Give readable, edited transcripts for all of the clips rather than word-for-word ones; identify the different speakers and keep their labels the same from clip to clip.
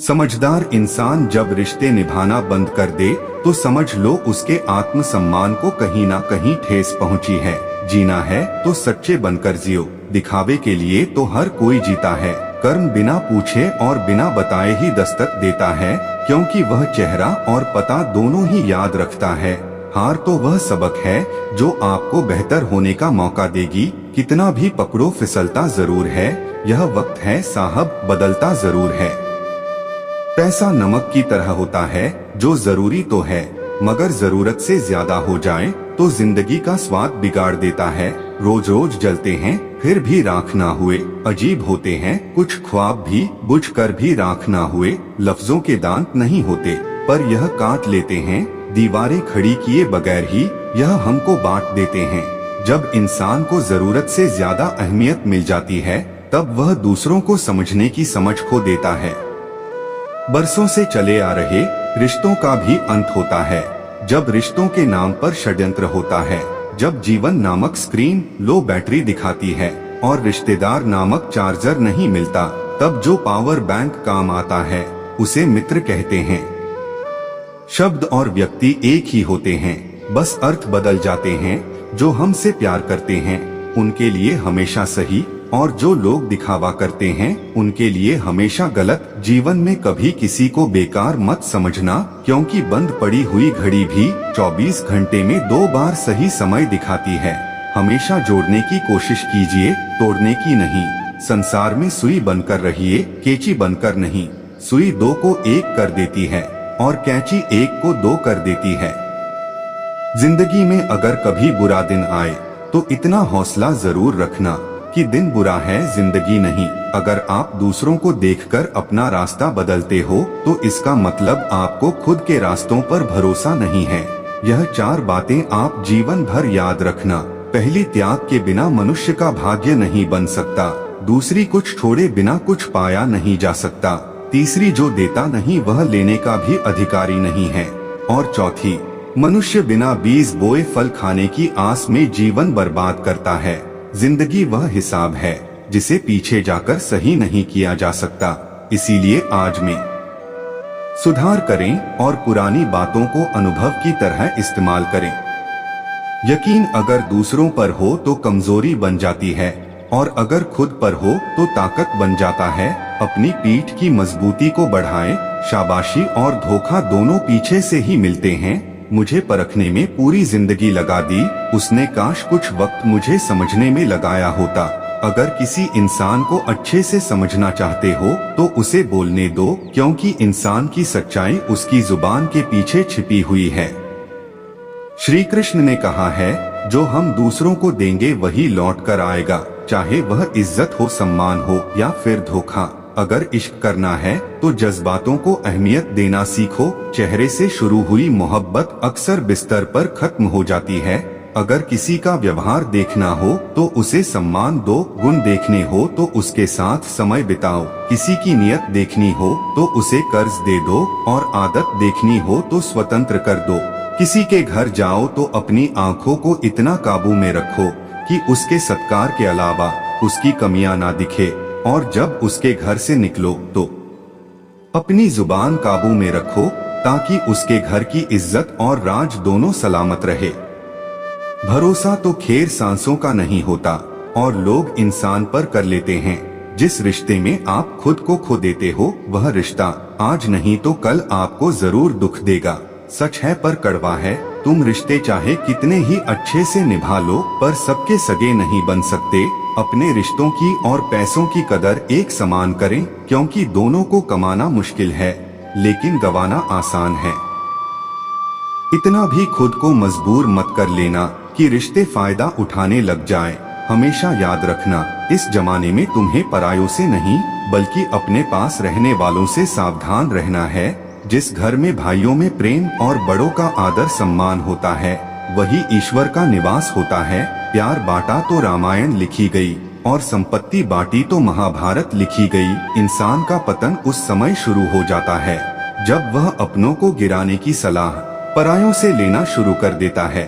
Speaker 1: समझदार इंसान जब रिश्ते निभाना बंद कर दे तो समझ लो उसके आत्मसम्मान को कहीं ना कहीं ठेस पहुंची है। जीना है तो सच्चे बनकर जियो, दिखावे के लिए तो हर कोई जीता है। कर्म बिना पूछे और बिना बताए ही दस्तक देता है, क्योंकि वह चेहरा और पता दोनों ही याद रखता है। हार तो वह सबक है जो आपको बेहतर होने का मौका देगी। कितना भी पकड़ो फिसलता जरूर है, यह वक्त है साहब बदलता जरूर है। पैसा नमक की तरह होता है, जो जरूरी तो है मगर जरूरत से ज्यादा हो जाए तो जिंदगी का स्वाद बिगाड़ देता है। रोज रोज जलते हैं फिर भी राख ना हुए, अजीब होते हैं कुछ ख्वाब भी बुझ कर भी राख ना हुए। लफ्जों के दांत नहीं होते पर यह काट लेते हैं, दीवारें खड़ी किए बगैर ही यह हमको बांट देते हैं। जब इंसान को जरूरत से ज्यादा अहमियत मिल जाती है तब वह दूसरों को समझने की समझ खो देता है। बरसों से चले आ रहे रिश्तों का भी अंत होता है, जब रिश्तों के नाम पर षड्यंत्र होता है। जब जीवन नामक स्क्रीन लो बैटरी दिखाती है और रिश्तेदार नामक चार्जर नहीं मिलता, तब जो पावर बैंक काम आता है उसे मित्र कहते हैं। शब्द और व्यक्ति एक ही होते हैं, बस अर्थ बदल जाते हैं। जो हमसे प्यार करते हैं उनके लिए हमेशा सही, और जो लोग दिखावा करते हैं उनके लिए हमेशा गलत। जीवन में कभी किसी को बेकार मत समझना, क्योंकि बंद पड़ी हुई घड़ी भी 24 घंटे में 2 बार सही समय दिखाती है। हमेशा जोड़ने की कोशिश कीजिए, तोड़ने की नहीं। संसार में सुई बनकर रहिए, कैंची बनकर नहीं। सुई 2 को 1 कर देती है और कैंची 1 को 2 कर देती है। जिंदगी में अगर कभी बुरा दिन आए तो इतना हौसला जरूर रखना कि दिन बुरा है जिंदगी नहीं। अगर आप दूसरों को देखकर अपना रास्ता बदलते हो तो इसका मतलब आपको खुद के रास्तों पर भरोसा नहीं है। यह 4 बातें आप जीवन भर याद रखना। पहली, त्याग के बिना मनुष्य का भाग्य नहीं बन सकता। दूसरी, कुछ छोड़े बिना कुछ पाया नहीं जा सकता। तीसरी, जो देता नहीं वह लेने का भी अधिकारी नहीं है। और चौथी, मनुष्य बिना बीज बोए फल खाने की आस में जीवन बर्बाद करता है। जिंदगी वह हिसाब है जिसे पीछे जाकर सही नहीं किया जा सकता। इसीलिए आज में सुधार करें और पुरानी बातों को अनुभव की तरह इस्तेमाल करें। यकीन अगर दूसरों पर हो तो कमजोरी बन जाती है, और अगर खुद पर हो तो ताकत बन जाता है। अपनी पीठ की मजबूती को बढ़ाएं। शाबाशी और धोखा दोनों पीछे से ही मिलते हैं। मुझे परखने में पूरी जिंदगी लगा दी उसने, काश कुछ वक्त मुझे समझने में लगाया होता। अगर किसी इंसान को अच्छे से समझना चाहते हो तो उसे बोलने दो, क्योंकि इंसान की सच्चाई उसकी जुबान के पीछे छिपी हुई है। श्री कृष्ण ने कहा है, जो हम दूसरों को देंगे वही लौट कर आएगा, चाहे वह इज्जत हो, सम्मान हो या फिर धोखा। अगर इश्क करना है तो जज्बातों को अहमियत देना सीखो। चेहरे से शुरू हुई मोहब्बत अक्सर बिस्तर पर खत्म हो जाती है। अगर किसी का व्यवहार देखना हो तो उसे सम्मान दो, गुण देखने हो तो उसके साथ समय बिताओ। किसी की नियत देखनी हो तो उसे कर्ज दे दो, और आदत देखनी हो तो स्वतंत्र कर दो। किसी के घर जाओ तो अपनी आंखों को इतना काबू में रखो कि उसके सत्कार के अलावा उसकी कमियां ना दिखे, और जब उसके घर से निकलो तो अपनी जुबान काबू में रखो, ताकि उसके घर की इज्जत और राज दोनों सलामत रहे। भरोसा तो खैर सांसों का नहीं होता, और लोग इंसान पर कर लेते हैं। जिस रिश्ते में आप खुद को खो देते हो वह रिश्ता आज नहीं तो कल आपको जरूर दुख देगा। सच है पर कड़वा है, तुम रिश्ते चाहे कितने ही अच्छे से निभा लो पर सबके सगे नहीं बन सकते। अपने रिश्तों की और पैसों की कदर एक समान करें, क्योंकि दोनों को कमाना मुश्किल है लेकिन गंवाना आसान है। इतना भी खुद को मजबूर मत कर लेना कि रिश्ते फायदा उठाने लग जाएं। हमेशा याद रखना, इस जमाने में तुम्हें परायों से नहीं बल्कि अपने पास रहने वालों से सावधान रहना है। जिस घर में भाइयों में प्रेम और बड़ों का आदर सम्मान होता है वही ईश्वर का निवास होता है। प्यार बांटा तो रामायण लिखी गई, और संपत्ति बांटी तो महाभारत लिखी गई। इंसान का पतन उस समय शुरू हो जाता है जब वह अपनों को गिराने की सलाह परायों से लेना शुरू कर देता है।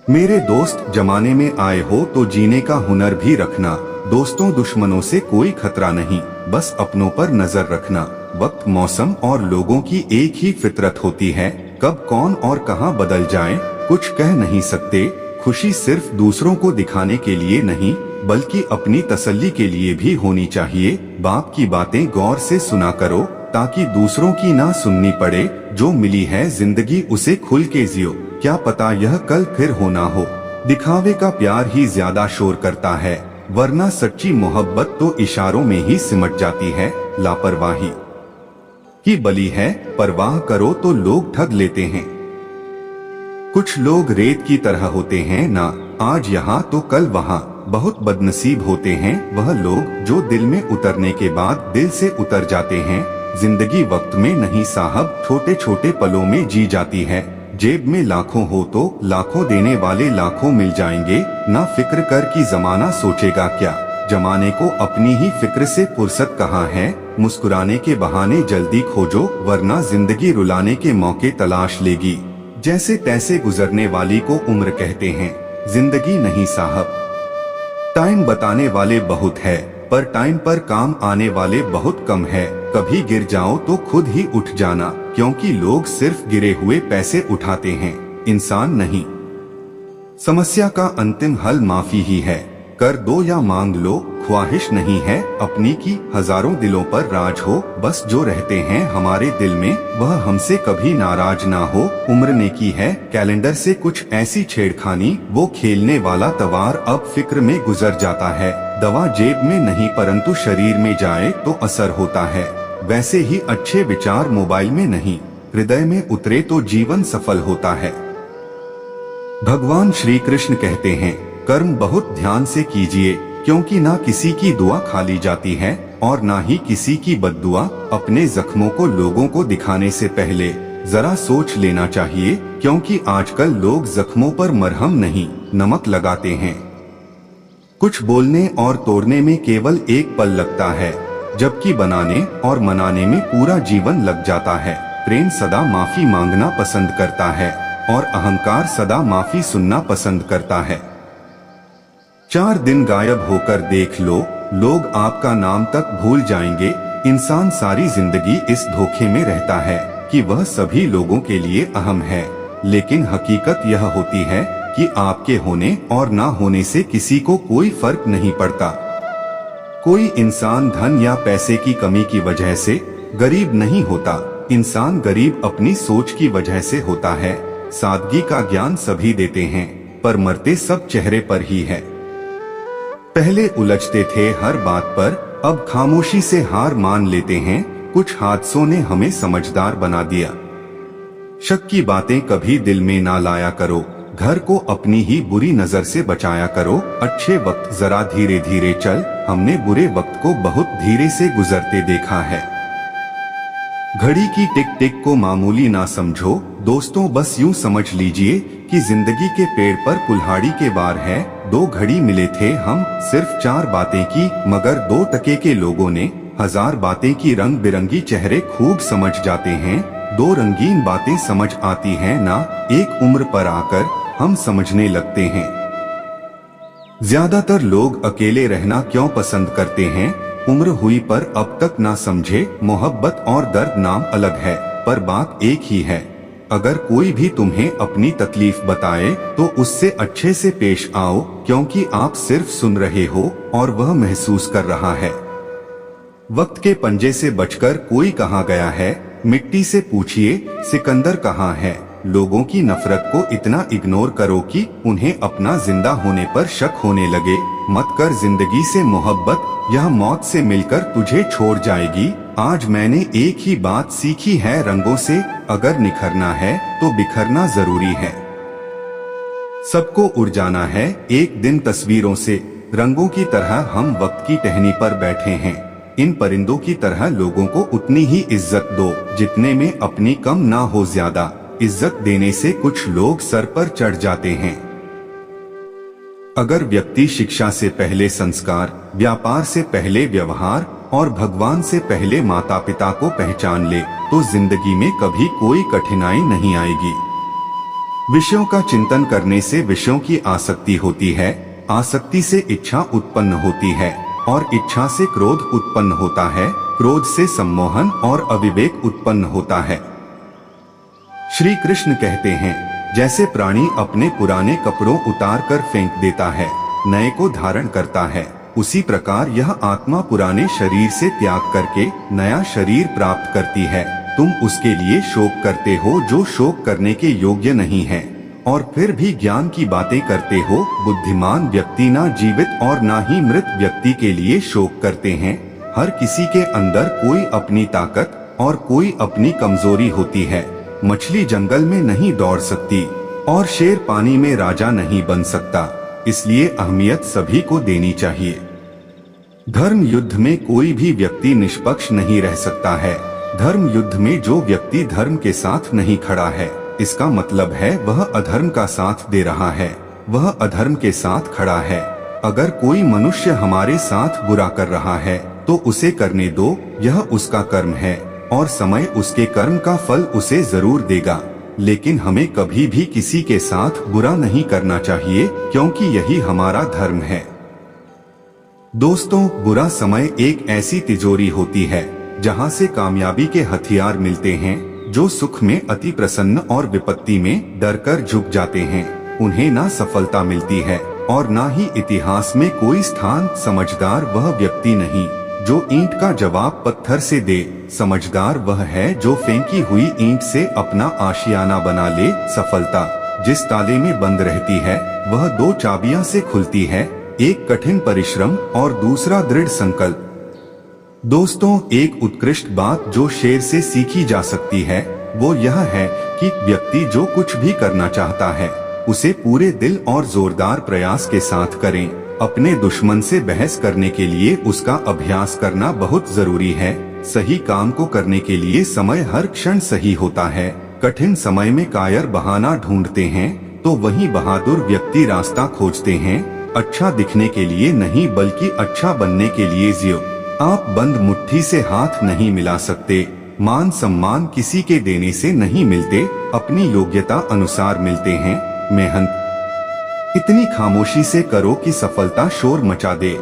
Speaker 1: मेरे दोस्त, जमाने में आए हो तो जीने का हुनर भी रखना। दोस्तों दुश्मनों से कोई खतरा नहीं, बस अपनों पर नजर रखना। वक्त, मौसम और लोगों की एक ही फितरत होती है, कब कौन और कहां बदल जाए कुछ कह नहीं सकते। खुशी सिर्फ दूसरों को दिखाने के लिए नहीं, बल्कि अपनी तसल्ली के लिए भी होनी चाहिए। बाप की बातें गौर से सुना करो, ताकि दूसरों की ना सुननी पड़े। जो मिली है जिंदगी उसे खुल के जियो, क्या पता यह कल फिर होना हो। दिखावे का प्यार ही ज्यादा शोर करता है, वरना सच्ची मोहब्बत तो इशारों में ही सिमट जाती है। लापरवाही की बलि है, परवाह करो तो लोग ठग लेते हैं। कुछ लोग रेत की तरह होते हैं ना, आज यहाँ तो कल वहाँ। बहुत बदनसीब होते हैं वह लोग जो दिल में उतरने के बाद दिल से उतर जाते हैं। जिंदगी वक्त में नहीं साहब, छोटे छोटे पलों में जी जाती है। जेब में लाखों हो तो लाखों देने वाले लाखों मिल जाएंगे। ना फिक्र कर कि जमाना सोचेगा क्या, जमाने को अपनी ही फिक्र से फुर्सत कहाँ है। मुस्कुराने के बहाने जल्दी खोजो, वरना जिंदगी रुलाने के मौके तलाश लेगी। जैसे तैसे गुजरने वाली को उम्र कहते हैं, जिंदगी नहीं साहब। टाइम बताने वाले बहुत है, पर टाइम पर काम आने वाले बहुत कम है। कभी गिर जाओ तो खुद ही उठ जाना, क्योंकि लोग सिर्फ गिरे हुए पैसे उठाते हैं, इंसान नहीं। समस्या का अंतिम हल माफी ही है, कर दो या मांग लो, ख्वाहिश नहीं है अपनी की। हजारों दिलों पर राज हो, बस जो रहते हैं हमारे दिल में वह हमसे कभी नाराज ना हो। उम्र ने की है कैलेंडर से कुछ ऐसी छेड़खानी, वो खेलने वाला तवार अब फिक्र में गुजर जाता है। दवा जेब में नहीं परंतु शरीर में जाए तो असर होता है। वैसे ही अच्छे विचार मोबाइल में नहीं, हृदय में उतरे तो जीवन सफल होता है। भगवान श्री कृष्ण कहते हैं, कर्म बहुत ध्यान से कीजिए, क्योंकि ना किसी की दुआ खाली जाती है और ना ही किसी की बद्दुआ। अपने जख्मों को लोगों को दिखाने से पहले जरा सोच लेना चाहिए, क्योंकि आजकल लोग जख्मों पर मरहम नहीं नमक लगाते हैं। कुछ बोलने और तोड़ने में केवल एक पल लगता है, जबकि बनाने और मनाने में पूरा जीवन लग जाता है। प्रेम सदा माफी मांगना पसंद करता है और अहंकार सदा माफी सुनना पसंद करता है। 4 दिन गायब होकर देख लो, लोग आपका नाम तक भूल जाएंगे। इंसान सारी जिंदगी इस धोखे में रहता है कि वह सभी लोगों के लिए अहम है, लेकिन हकीकत यह होती है कि आपके होने और ना होने से किसी को कोई फर्क नहीं पड़ता। कोई इंसान धन या पैसे की कमी की वजह से गरीब नहीं होता, इंसान गरीब अपनी सोच की वजह से होता है। सादगी का ज्ञान सभी देते हैं, पर मरते सब चेहरे पर ही है। पहले उलझते थे हर बात पर, अब खामोशी से हार मान लेते हैं। कुछ हादसों ने हमें समझदार बना दिया। शक की बातें कभी दिल में ना लाया करो, घर को अपनी ही बुरी नजर से बचाया करो। अच्छे वक्त जरा धीरे धीरे चल, हमने बुरे वक्त को बहुत धीरे से गुजरते देखा है। घड़ी की टिक टिक को मामूली ना समझो दोस्तों, बस यूं समझ लीजिए कि जिंदगी के पेड़ पर कुल्हाड़ी के वार है। 2 घड़ी मिले थे हम, सिर्फ 4 बातें की, मगर 2 टके के लोगों ने 1000 बातें की। रंग बिरंगी चेहरे खूब समझ जाते हैं, 2 रंगीन बातें समझ आती हैं ना। एक उम्र पर आकर हम समझने लगते हैं। ज्यादातर लोग अकेले रहना क्यों पसंद करते हैं? उम्र हुई पर अब तक ना समझे, मोहब्बत और दर्द नाम अलग है, पर बात एक ही है। अगर कोई भी तुम्हें अपनी तकलीफ बताए तो उससे अच्छे से पेश आओ, क्योंकि आप सिर्फ सुन रहे हो और वह महसूस कर रहा है। वक्त के पंजे से बचकर कोई कहाँ गया है? मिट्टी से पूछिए सिकंदर कहाँ है। लोगों की नफरत को इतना इग्नोर करो कि उन्हें अपना जिंदा होने पर शक होने लगे। मत कर जिंदगी से मोहब्बत, यह मौत से मिलकर तुझे छोड़ जाएगी। आज मैंने एक ही बात सीखी है, रंगों से अगर निखरना है तो बिखरना जरूरी है। सबको उड़ जाना है एक दिन तस्वीरों से, रंगों की तरह हम वक्त की टहनी पर बैठे हैं। इन परिंदों की तरह लोगों को उतनी ही इज्जत दो जितने में अपनी कम ना हो। ज्यादा इज्जत देने से कुछ लोग सर पर चढ़ जाते हैं। अगर व्यक्ति शिक्षा से पहले संस्कार, व्यापार से पहले व्यवहार और भगवान से पहले माता पिता को पहचान ले तो जिंदगी में कभी कोई कठिनाई नहीं आएगी। विषयों का चिंतन करने से विषयों की आसक्ति होती है, आसक्ति से इच्छा उत्पन्न होती है और इच्छा से क्रोध उत्पन्न होता है, क्रोध से सम्मोहन और अविवेक उत्पन्न होता है। श्री कृष्ण कहते हैं, जैसे प्राणी अपने पुराने कपड़ों उतार कर फेंक देता है, नए को धारण करता है, उसी प्रकार यह आत्मा पुराने शरीर से त्याग करके नया शरीर प्राप्त करती है। तुम उसके लिए शोक करते हो जो शोक करने के योग्य नहीं है, और फिर भी ज्ञान की बातें करते हो। बुद्धिमान व्यक्ति ना जीवित और ना ही मृत व्यक्ति के लिए शोक करते हैं। हर किसी के अंदर कोई अपनी ताकत और कोई अपनी कमजोरी होती है। मछली जंगल में नहीं दौड़ सकती और शेर पानी में राजा नहीं बन सकता, इसलिए अहमियत सभी को देनी चाहिए। धर्म युद्ध में कोई भी व्यक्ति निष्पक्ष नहीं रह सकता है। धर्म युद्ध में जो व्यक्ति धर्म के साथ नहीं खड़ा है, इसका मतलब है वह अधर्म का साथ दे रहा है, वह अधर्म के साथ खड़ा है। अगर कोई मनुष्य हमारे साथ बुरा कर रहा है तो उसे करने दो, यह उसका कर्म है और समय उसके कर्म का फल उसे जरूर देगा। लेकिन हमें कभी भी किसी के साथ बुरा नहीं करना चाहिए, क्योंकि यही हमारा धर्म है। दोस्तों, बुरा समय एक ऐसी तिजोरी होती है जहां से कामयाबी के हथियार मिलते हैं। जो सुख में अति प्रसन्न और विपत्ति में डरकर झुक जाते हैं, उन्हें ना सफलता मिलती है और ना ही इतिहास में कोई स्थान। समझदार वह व्यक्ति नहीं जो ईंट का जवाब पत्थर से दे, समझदार वह है जो फेंकी हुई ईंट से अपना आशियाना बना ले। सफलता जिस ताले में बंद रहती है वह दो चाबियां से खुलती है, एक कठिन परिश्रम और दूसरा दृढ़ संकल्प। दोस्तों, एक उत्कृष्ट बात जो शेर से सीखी जा सकती है वो यह है कि व्यक्ति जो कुछ भी करना चाहता है उसे पूरे दिल और जोरदार प्रयास के साथ करें। अपने दुश्मन से बहस करने के लिए उसका अभ्यास करना बहुत जरूरी है। सही काम को करने के लिए समय हर क्षण सही होता है। कठिन समय में कायर बहाना ढूंढते हैं तो वहीं बहादुर व्यक्ति रास्ता खोजते हैं। अच्छा दिखने के लिए नहीं बल्कि अच्छा बनने के लिए जियो। आप बंद मुट्ठी से हाथ नहीं मिला सकते। मान सम्मान किसी के देने से नहीं मिलते, अपनी योग्यता अनुसार मिलते हैं। मेहनत इतनी खामोशी से करो कि सफलता शोर मचा दे।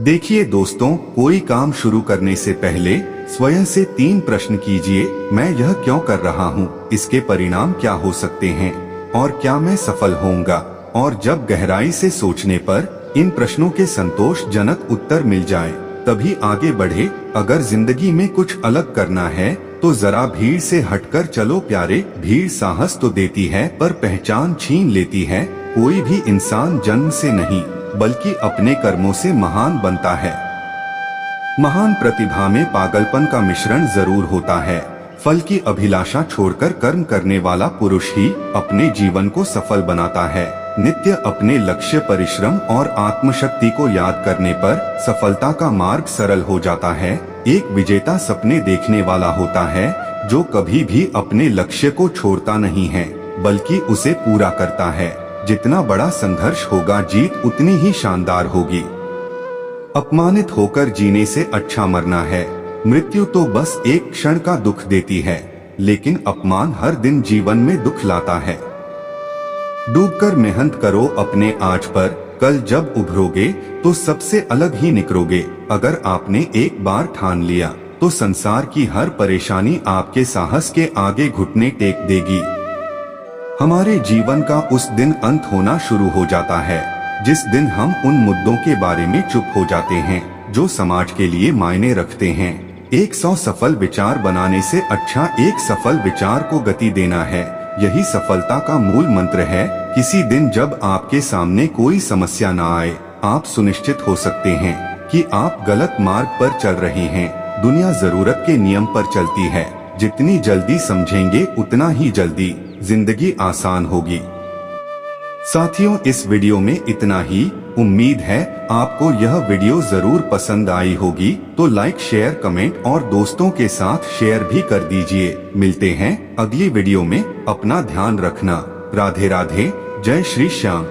Speaker 1: देखिए दोस्तों, कोई काम शुरू करने से पहले स्वयं से 3 प्रश्न कीजिए। मैं यह क्यों कर रहा हूँ, इसके परिणाम क्या हो सकते हैं और क्या मैं सफल होऊंगा। और जब गहराई से सोचने पर इन प्रश्नों के संतोषजनक उत्तर मिल जाए तभी आगे बढ़े। अगर जिंदगी में कुछ अलग करना है तो जरा भीड़ से हटकर चलो प्यारे। भीड़ साहस तो देती है पर पहचान छीन लेती है। कोई भी इंसान जन्म से नहीं बल्कि अपने कर्मों से महान बनता है। महान प्रतिभा में पागलपन का मिश्रण जरूर होता है। फल की अभिलाषा छोड़कर कर्म करने वाला पुरुष ही अपने जीवन को सफल बनाता है। नित्य अपने लक्ष्य, परिश्रम और आत्मशक्ति को याद करने पर सफलता का मार्ग सरल हो जाता है। एक विजेता सपने देखने वाला होता है जो कभी भी अपने लक्ष्य को छोड़ता नहीं है बल्कि उसे पूरा करता है। जितना बड़ा संघर्ष होगा जीत उतनी ही शानदार होगी। अपमानित होकर जीने से अच्छा मरना है। मृत्यु तो बस एक क्षण का दुख देती है, लेकिन अपमान हर दिन जीवन में दुख लाता है। डूबकर मेहनत करो अपने आज पर, कल जब उभरोगे तो सबसे अलग ही निकलोगे। अगर आपने एक बार ठान लिया तो संसार की हर परेशानी आपके साहस के आगे घुटने टेक देगी। हमारे जीवन का उस दिन अंत होना शुरू हो जाता है जिस दिन हम उन मुद्दों के बारे में चुप हो जाते हैं जो समाज के लिए मायने रखते हैं। 100 सफल विचार बनाने से अच्छा एक सफल विचार को गति देना है। यही सफलता का मूल मंत्र है। किसी दिन जब आपके सामने कोई समस्या न आए, आप सुनिश्चित हो सकते हैं कि आप गलत मार्ग पर चल रहे हैं। दुनिया जरूरत के नियम पर चलती है। जितनी जल्दी समझेंगे उतना ही जल्दी जिंदगी आसान होगी। साथियों, इस वीडियो में इतना ही। उम्मीद है आपको यह वीडियो जरूर पसंद आई होगी, तो लाइक, शेयर, कमेंट और दोस्तों के साथ शेयर भी कर दीजिए। मिलते हैं अगली वीडियो में। अपना ध्यान रखना। राधे राधे। जय श्री श्याम।